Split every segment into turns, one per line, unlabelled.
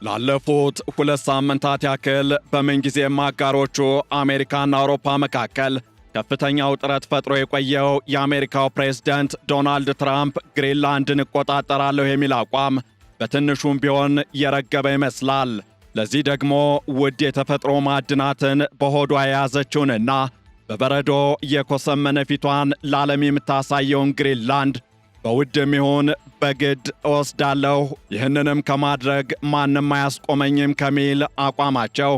ላለፉት 2 ሳምንታት ያክል በምንጊዜም አጋሮቹ አሜሪካና አውሮፓ መካከል ከፍተኛ ውጥረት ፈጥሮ የቆየው የአሜሪካው ፕሬዝዳንት ዶናልድ ትራምፕ ግሪንላንድን እቆጣጠራለሁ የሚል አቋም በትንሹም ቢሆን የረገበ ይመስላል። ለዚህ ደግሞ ውድ የተፈጥሮ ማዕድናትን በሆዷ የያዘችውንና በበረዶ የኮሰመነ ፊቷን ለዓለም የምታሳየውን ግሪንላንድ በውድም ይሁን በግድ እወስዳለሁ፣ ይህንንም ከማድረግ ማንም አያስቆመኝም ከሚል አቋማቸው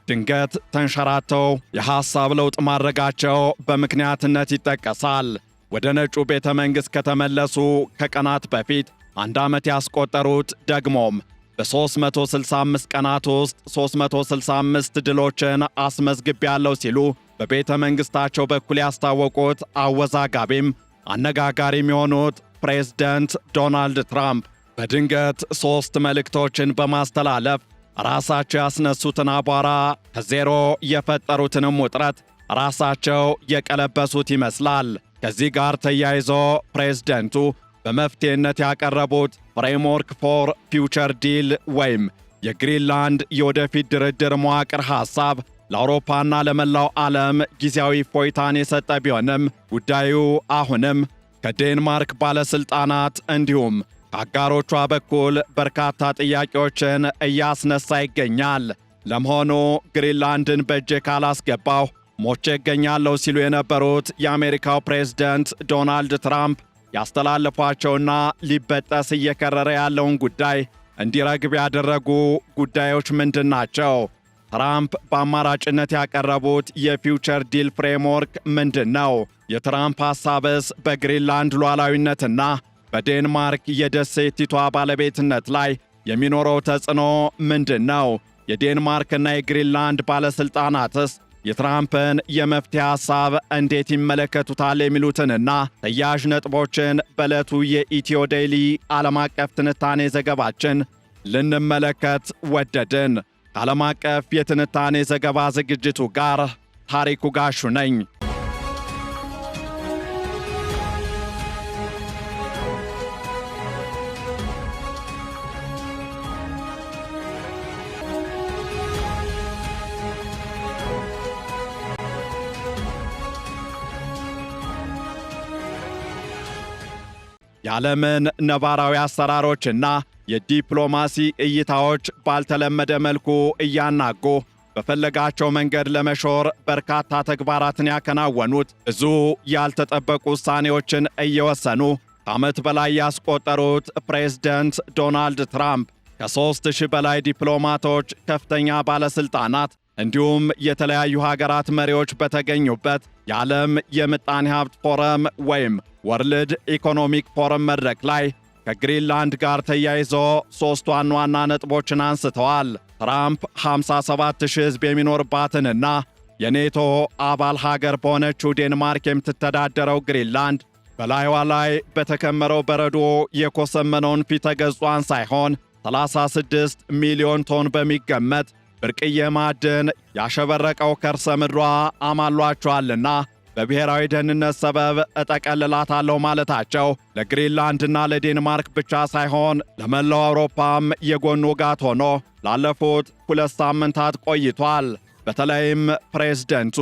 ድንገት ተንሸራተው የሐሳብ ለውጥ ማድረጋቸው በምክንያትነት ይጠቀሳል። ወደ ነጩ ቤተ መንግሥት ከተመለሱ ከቀናት በፊት 1 ዓመት ያስቆጠሩት ደግሞም በ365 ቀናት ውስጥ 365 ድሎችን አስመዝግቤያለሁ ሲሉ በቤተ መንግሥታቸው በኩል ያስታወቁት አወዛጋቢም አነጋጋሪም የሆኑት ፕሬዝዳንት ዶናልድ ትራምፕ በድንገት 3 መልእክቶችን በማስተላለፍ ራሳቸው ያስነሱትን አቧራ ከዜሮ የፈጠሩትንም ውጥረት ራሳቸው የቀለበሱት ይመስላል። ከዚህ ጋር ተያይዞ ፕሬዝዳንቱ በመፍትሄነት ያቀረቡት ፍሬምወርክ ፎር ፊውቸር ዲል ወይም የግሪንላንድ የወደፊት ድርድር መዋቅር ሐሳብ ለአውሮፓና ለመላው ዓለም ጊዜያዊ ፎይታን የሰጠ ቢሆንም ጉዳዩ አሁንም ከዴንማርክ ባለሥልጣናት እንዲሁም ከአጋሮቿ በኩል በርካታ ጥያቄዎችን እያስነሳ ይገኛል። ለመሆኑ ግሪንላንድን በእጄ ካላስገባሁ ሞቼ እገኛለሁ ሲሉ የነበሩት የአሜሪካው ፕሬዝዳንት ዶናልድ ትራምፕ ያስተላለፏቸውና ሊበጠስ እየከረረ ያለውን ጉዳይ እንዲረግብ ያደረጉ ጉዳዮች ምንድን ናቸው? ትራምፕ በአማራጭነት ያቀረቡት የፊውቸር ዲል ፍሬምወርክ ምንድን ነው? የትራምፕ ሐሳብስ በግሪንላንድ ሉዓላዊነትና በዴንማርክ የደሴቲቷ ባለቤትነት ላይ የሚኖረው ተጽዕኖ ምንድን ነው? የዴንማርክና የግሪንላንድ ባለሥልጣናትስ የትራምፕን የመፍትሄ ሐሳብ እንዴት ይመለከቱታል? የሚሉትንና ተያያዥ ነጥቦችን በዕለቱ የኢትዮ ዴይሊ ዓለም አቀፍ ትንታኔ ዘገባችን ልንመለከት ወደድን። ከዓለም አቀፍ የትንታኔ ዘገባ ዝግጅቱ ጋር ታሪኩ ጋሹ ነኝ። የዓለምን ነባራዊ አሰራሮችና የዲፕሎማሲ እይታዎች ባልተለመደ መልኩ እያናጉ በፈለጋቸው መንገድ ለመሾር በርካታ ተግባራትን ያከናወኑት ብዙ ያልተጠበቁ ውሳኔዎችን እየወሰኑ ከዓመት በላይ ያስቆጠሩት ፕሬዝዳንት ዶናልድ ትራምፕ ከ3000 በላይ ዲፕሎማቶች፣ ከፍተኛ ባለሥልጣናት እንዲሁም የተለያዩ ሀገራት መሪዎች በተገኙበት የዓለም የምጣኔ ሀብት ፎረም ወይም ወርልድ ኢኮኖሚክ ፎረም መድረክ ላይ ከግሪንላንድ ጋር ተያይዞ 3 ዋና ዋና ነጥቦችን አንስተዋል። ትራምፕ 57,000 ሕዝብ የሚኖርባትንና የኔቶ አባል ሀገር በሆነችው ዴንማርክ የምትተዳደረው ግሪንላንድ በላይዋ ላይ በተከመረው በረዶ የኮሰመነውን ፊተ ገጿን ሳይሆን 36 ሚሊዮን ቶን በሚገመት ብርቅዬ ማዕድን ያሸበረቀው ከርሰ ምድሯ አማሏቸዋልና በብሔራዊ ደህንነት ሰበብ እጠቀልላታለሁ ማለታቸው ለግሪንላንድና ለዴንማርክ ብቻ ሳይሆን ለመላው አውሮፓም የጎን ውጋት ሆኖ ላለፉት 2 ሳምንታት ቆይቷል። በተለይም ፕሬዝደንቱ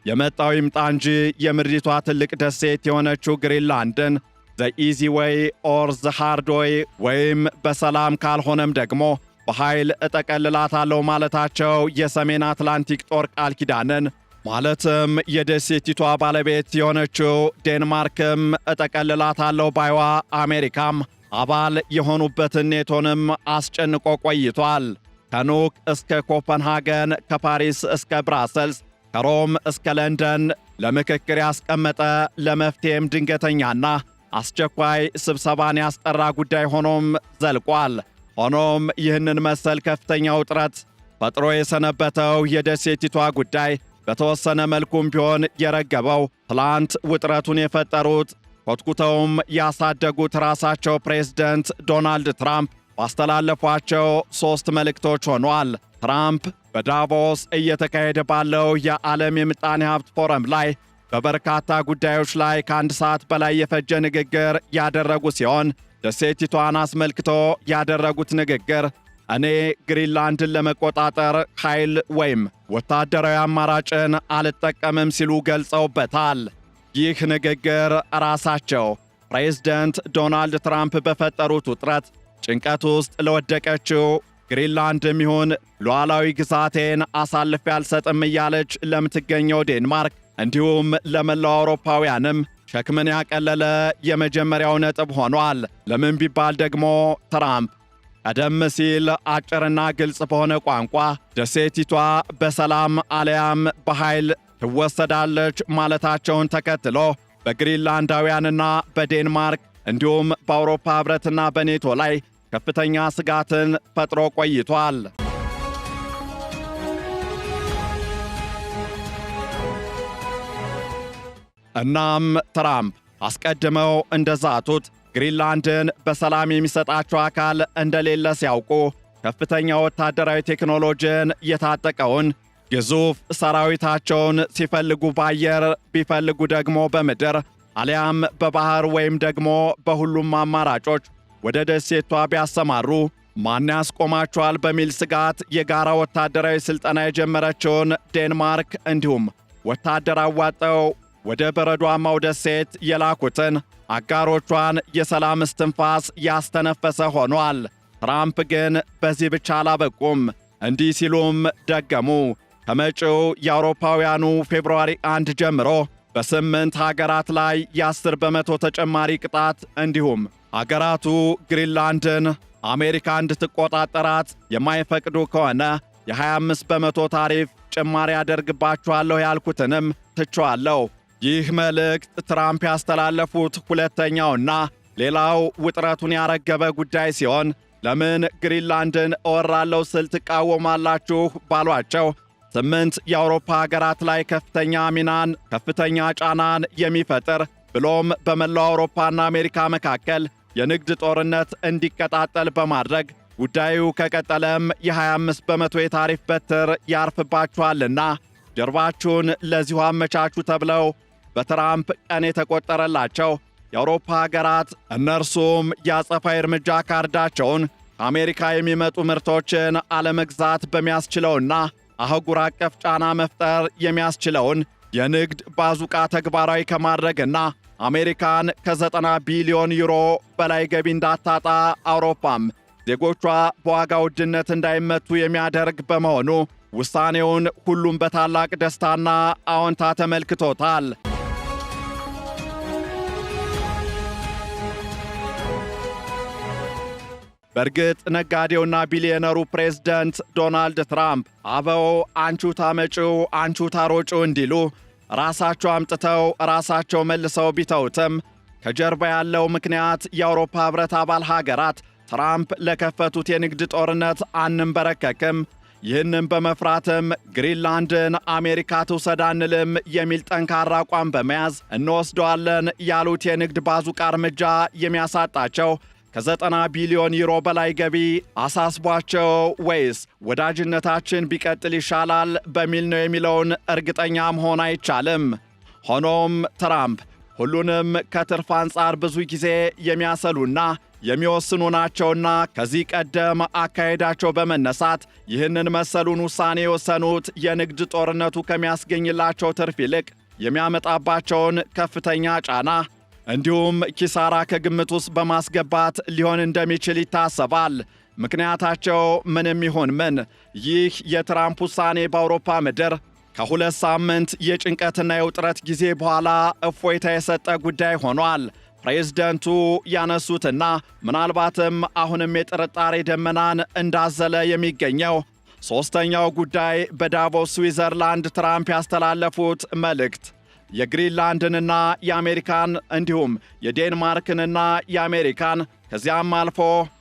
የመጣው ይምጣ እንጂ የምድሪቷ ትልቅ ደሴት የሆነችው ግሪንላንድን ዘ ኢዚ ዌይ ኦር ዘ ሃርድ ዌይ ወይም በሰላም ካልሆነም ደግሞ በኃይል እጠቀልላታለሁ ማለታቸው የሰሜን አትላንቲክ ጦር ቃል ኪዳንን ማለትም የደሴቲቷ ባለቤት የሆነችው ዴንማርክም እጠቀልላታለሁ ባይዋ አሜሪካም አባል የሆኑበትን ኔቶንም አስጨንቆ ቆይቷል። ከኑክ እስከ ኮፐንሃገን፣ ከፓሪስ እስከ ብራሰልስ፣ ከሮም እስከ ለንደን ለምክክር ያስቀመጠ ለመፍትሄም ድንገተኛና አስቸኳይ ስብሰባን ያስጠራ ጉዳይ ሆኖም ዘልቋል። ሆኖም ይህንን መሰል ከፍተኛ ውጥረት ፈጥሮ የሰነበተው የደሴቲቷ ጉዳይ በተወሰነ መልኩም ቢሆን የረገበው ትላንት ውጥረቱን የፈጠሩት ኮትኩተውም ያሳደጉት ራሳቸው ፕሬዝዳንት ዶናልድ ትራምፕ ባስተላለፏቸው 3 መልእክቶች ሆኗል። ትራምፕ በዳቮስ እየተካሄደ ባለው የዓለም የምጣኔ ሀብት ፎረም ላይ በበርካታ ጉዳዮች ላይ ከ1 ሰዓት በላይ የፈጀ ንግግር ያደረጉ ሲሆን ደሴቲቷን አስመልክቶ ያደረጉት ንግግር እኔ ግሪንላንድን ለመቆጣጠር ኃይል ወይም ወታደራዊ አማራጭን አልጠቀምም ሲሉ ገልጸውበታል። ይህ ንግግር ራሳቸው ፕሬዝደንት ዶናልድ ትራምፕ በፈጠሩት ውጥረት ጭንቀት ውስጥ ለወደቀችው ግሪንላንድም ይሁን ሉዓላዊ ግዛቴን አሳልፌ አልሰጥም እያለች ለምትገኘው ዴንማርክ እንዲሁም ለመላው አውሮፓውያንም ሸክምን ያቀለለ የመጀመሪያው ነጥብ ሆኗል። ለምን ቢባል ደግሞ ትራምፕ ቀደም ሲል አጭርና ግልጽ በሆነ ቋንቋ ደሴቲቷ በሰላም አለያም በኃይል ትወሰዳለች ማለታቸውን ተከትሎ በግሪንላንዳውያንና በዴንማርክ እንዲሁም በአውሮፓ ኅብረትና በኔቶ ላይ ከፍተኛ ስጋትን ፈጥሮ ቆይቷል። እናም ትራምፕ አስቀድመው እንደዛቱት ግሪንላንድን በሰላም የሚሰጣቸው አካል እንደሌለ ሲያውቁ ከፍተኛ ወታደራዊ ቴክኖሎጂን የታጠቀውን ግዙፍ ሰራዊታቸውን ሲፈልጉ በአየር ቢፈልጉ ደግሞ በምድር አሊያም በባህር ወይም ደግሞ በሁሉም አማራጮች ወደ ደሴቷ ቢያሰማሩ ማን ያስቆማቸዋል በሚል ስጋት የጋራ ወታደራዊ ሥልጠና የጀመረችውን ዴንማርክ እንዲሁም ወታደር አዋጠው ወደ በረዷማው ደሴት የላኩትን አጋሮቿን የሰላም እስትንፋስ ያስተነፈሰ ሆኗል። ትራምፕ ግን በዚህ ብቻ አላበቁም። እንዲህ ሲሉም ደገሙ። ከመጪው የአውሮፓውያኑ ፌብርዋሪ 1 ጀምሮ በ8 ሀገራት ላይ የ10 በመቶ ተጨማሪ ቅጣት እንዲሁም አገራቱ ግሪንላንድን አሜሪካ እንድትቆጣጠራት የማይፈቅዱ ከሆነ የ25 በመቶ ታሪፍ ጭማሪ ያደርግባቸዋለሁ ያልኩትንም ትቼዋለሁ። ይህ መልእክት ትራምፕ ያስተላለፉት ሁለተኛውና ሌላው ውጥረቱን ያረገበ ጉዳይ ሲሆን ለምን ግሪንላንድን እወራለሁ ስል ትቃወማላችሁ ባሏቸው 8 የአውሮፓ ሀገራት ላይ ከፍተኛ ጫናን የሚፈጥር ብሎም በመላው አውሮፓና አሜሪካ መካከል የንግድ ጦርነት እንዲቀጣጠል በማድረግ ጉዳዩ ከቀጠለም የ25 በመቶ የታሪፍ በትር ያርፍባችኋልና ጀርባችሁን ለዚሁ አመቻቹ ተብለው በትራምፕ ቀን የተቆጠረላቸው የአውሮፓ ሀገራት እነርሱም የአጸፋዊ እርምጃ ካርዳቸውን ከአሜሪካ የሚመጡ ምርቶችን አለመግዛት በሚያስችለውና አህጉር አቀፍ ጫና መፍጠር የሚያስችለውን የንግድ ባዙቃ ተግባራዊ ከማድረግና አሜሪካን ከ90 ቢሊዮን ዩሮ በላይ ገቢ እንዳታጣ አውሮፓም ዜጎቿ በዋጋ ውድነት እንዳይመቱ የሚያደርግ በመሆኑ ውሳኔውን ሁሉም በታላቅ ደስታና አዎንታ ተመልክቶታል። በእርግጥ ነጋዴውና ቢሊዮነሩ ፕሬዝደንት ዶናልድ ትራምፕ አበው አንቹ ታመጪው አንቹ ታሮጪው እንዲሉ ራሳቸው አምጥተው ራሳቸው መልሰው ቢተውትም ከጀርባ ያለው ምክንያት የአውሮፓ ኅብረት አባል ሀገራት ትራምፕ ለከፈቱት የንግድ ጦርነት አንንበረከክም፣ ይህንም በመፍራትም ግሪንላንድን አሜሪካ ትውሰድ አንልም የሚል ጠንካራ አቋም በመያዝ እንወስደዋለን ያሉት የንግድ ባዙቃ እርምጃ የሚያሳጣቸው ከ90 ቢሊዮን ዩሮ በላይ ገቢ አሳስቧቸው ወይስ ወዳጅነታችን ቢቀጥል ይሻላል በሚል ነው የሚለውን እርግጠኛ መሆን አይቻልም። ሆኖም ትራምፕ ሁሉንም ከትርፍ አንጻር ብዙ ጊዜ የሚያሰሉና የሚወስኑ ናቸውና ከዚህ ቀደም አካሄዳቸው በመነሳት ይህንን መሰሉን ውሳኔ የወሰኑት የንግድ ጦርነቱ ከሚያስገኝላቸው ትርፍ ይልቅ የሚያመጣባቸውን ከፍተኛ ጫና እንዲሁም ኪሳራ ከግምት ውስጥ በማስገባት ሊሆን እንደሚችል ይታሰባል። ምክንያታቸው ምንም ይሁን ምን ይህ የትራምፕ ውሳኔ በአውሮፓ ምድር ከ2 ሳምንት የጭንቀትና የውጥረት ጊዜ በኋላ እፎይታ የሰጠ ጉዳይ ሆኗል። ፕሬዝደንቱ ያነሱትና ምናልባትም አሁንም የጥርጣሬ ደመናን እንዳዘለ የሚገኘው ሦስተኛው ጉዳይ በዳቮስ ስዊዘርላንድ ትራምፕ ያስተላለፉት መልእክት የግሪንላንድንና የአሜሪካን እንዲሁም የዴንማርክንና የአሜሪካን ከዚያም አልፎ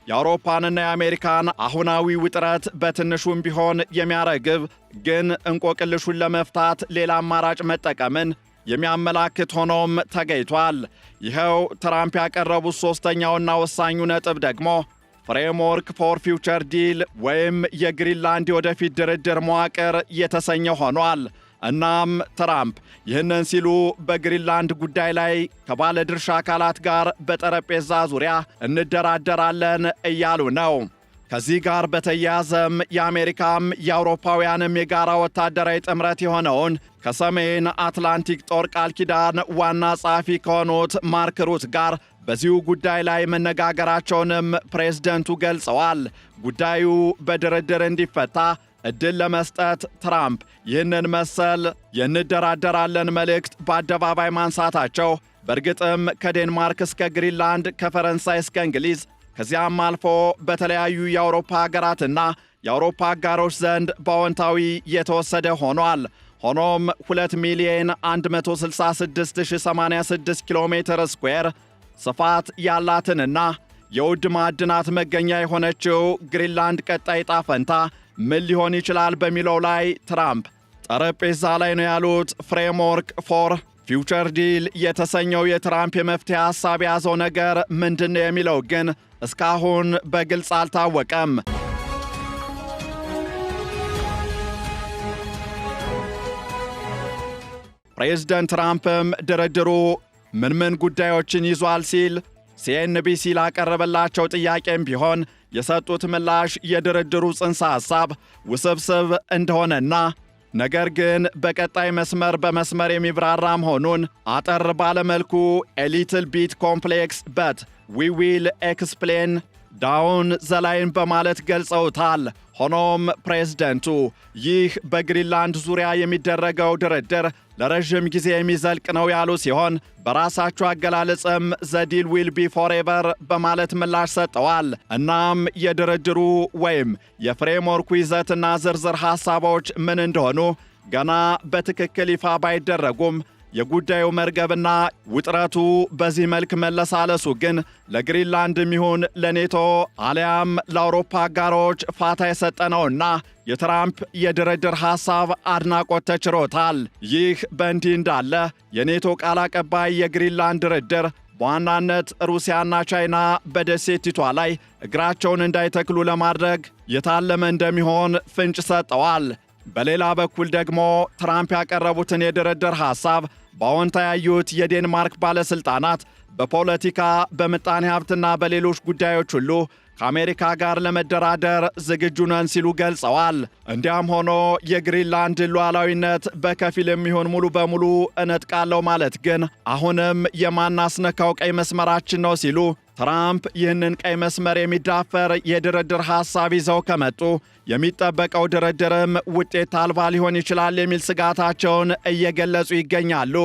የአውሮፓንና የአሜሪካን አሁናዊ ውጥረት በትንሹም ቢሆን የሚያረግብ ግን እንቆቅልሹን ለመፍታት ሌላ አማራጭ መጠቀምን የሚያመላክት ሆኖም ተገኝቷል። ይኸው ትራምፕ ያቀረቡት ሦስተኛውና ወሳኙ ነጥብ ደግሞ ፍሬምወርክ ፎር ፊውቸር ዲል ወይም የግሪንላንድ የወደፊት ድርድር መዋቅር የተሰኘ ሆኗል። እናም ትራምፕ ይህንን ሲሉ በግሪንላንድ ጉዳይ ላይ ከባለድርሻ አካላት ጋር በጠረጴዛ ዙሪያ እንደራደራለን እያሉ ነው። ከዚህ ጋር በተያያዘም የአሜሪካም የአውሮፓውያንም የጋራ ወታደራዊ ጥምረት የሆነውን ከሰሜን አትላንቲክ ጦር ቃል ኪዳን ዋና ጸሐፊ ከሆኑት ማርክ ሩት ጋር በዚሁ ጉዳይ ላይ መነጋገራቸውንም ፕሬዝደንቱ ገልጸዋል። ጉዳዩ በድርድር እንዲፈታ ዕድል ለመስጠት ትራምፕ ይህንን መሰል የንደራደራለን መልእክት በአደባባይ ማንሳታቸው በእርግጥም ከዴንማርክ እስከ ግሪንላንድ፣ ከፈረንሳይ እስከ እንግሊዝ ከዚያም አልፎ በተለያዩ የአውሮፓ ሀገራትና የአውሮፓ አጋሮች ዘንድ በአዎንታዊ የተወሰደ ሆኗል። ሆኖም 2,166,086 ኪሎ ሜትር ስኩዌር ስፋት ያላትንና የውድ ማዕድናት መገኛ የሆነችው ግሪንላንድ ቀጣይ ዕጣ ፈንታ ምን ሊሆን ይችላል በሚለው ላይ ትራምፕ ጠረጴዛ ላይ ነው ያሉት። ፍሬምወርክ ፎር ፊውቸር ዲል የተሰኘው የትራምፕ የመፍትሄ ሐሳብ የያዘው ነገር ምንድነው የሚለው ግን እስካሁን በግልጽ አልታወቀም። ፕሬዝደንት ትራምፕም ድርድሩ ምን ጉዳዮችን ይዟል ሲል ሲኤንቢሲ ላቀረበላቸው ጥያቄም ቢሆን የሰጡት ምላሽ የድርድሩ ጽንሰ ሐሳብ ውስብስብ እንደሆነና ነገር ግን በቀጣይ መስመር በመስመር የሚብራራ መሆኑን አጠር ባለመልኩ ኤ ሊትል ቢት ኮምፕሌክስ በት ዊ ዊል ኤክስፕሌን ዳውን ዘላይን በማለት ገልጸውታል። ሆኖም ፕሬዝደንቱ ይህ በግሪንላንድ ዙሪያ የሚደረገው ድርድር ለረዥም ጊዜ የሚዘልቅ ነው ያሉ ሲሆን በራሳቸው አገላለጽም ዘዲል ዊል ቢ ፎሬቨር በማለት ምላሽ ሰጠዋል። እናም የድርድሩ ወይም የፍሬምወርኩ ይዘትና ዝርዝር ሐሳቦች ምን እንደሆኑ ገና በትክክል ይፋ ባይደረጉም የጉዳዩ መርገብና ውጥረቱ በዚህ መልክ መለሳለሱ ግን ለግሪንላንድም ይሁን ለኔቶ አሊያም ለአውሮፓ አጋሮች ፋታ የሰጠ ነውና የትራምፕ የድርድር ሐሳብ አድናቆት ተችሮታል። ይህ በእንዲህ እንዳለ የኔቶ ቃል አቀባይ የግሪንላንድ ድርድር በዋናነት ሩሲያና ቻይና በደሴቲቷ ላይ እግራቸውን እንዳይተክሉ ለማድረግ የታለመ እንደሚሆን ፍንጭ ሰጠዋል። በሌላ በኩል ደግሞ ትራምፕ ያቀረቡትን የድርድር ሐሳብ በአዎንታ ያዩት የዴንማርክ ባለሥልጣናት በፖለቲካ በምጣኔ ሀብትና በሌሎች ጉዳዮች ሁሉ ከአሜሪካ ጋር ለመደራደር ዝግጁ ነን ሲሉ ገልጸዋል። እንዲያም ሆኖ የግሪንላንድ ሉዓላዊነት በከፊል የሚሆን ሙሉ በሙሉ እነጥቃለሁ ማለት ግን አሁንም የማናስነካው ቀይ መስመራችን ነው ሲሉ ትራምፕ ይህንን ቀይ መስመር የሚዳፈር የድርድር ሐሳብ ይዘው ከመጡ የሚጠበቀው ድርድርም ውጤት አልባ ሊሆን ይችላል የሚል ስጋታቸውን እየገለጹ ይገኛሉ።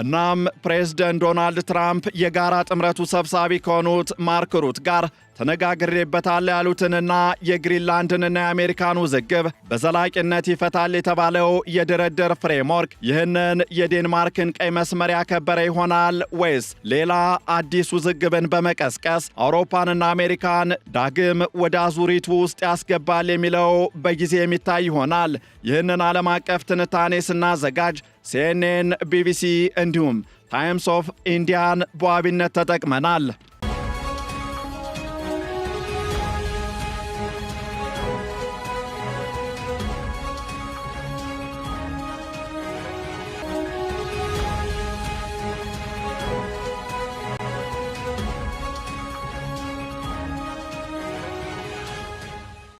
እናም ፕሬዝደንት ዶናልድ ትራምፕ የጋራ ጥምረቱ ሰብሳቢ ከሆኑት ማርክ ሩት ጋር ተነጋግሬበታል ያሉትንና የግሪንላንድንና የአሜሪካን ውዝግብ በዘላቂነት ይፈታል የተባለው የድርድር ፍሬምወርክ ይህንን የዴንማርክን ቀይ መስመር ያከበረ ይሆናል ወይስ ሌላ አዲስ ውዝግብን በመቀስቀስ አውሮፓንና አሜሪካን ዳግም ወደ አዙሪቱ ውስጥ ያስገባል የሚለው በጊዜ የሚታይ ይሆናል። ይህንን ዓለም አቀፍ ትንታኔ ስናዘጋጅ ሲኤንኤን፣ ቢቢሲ እንዲሁም ታይምስ ኦፍ ኢንዲያን በዋቢነት ተጠቅመናል።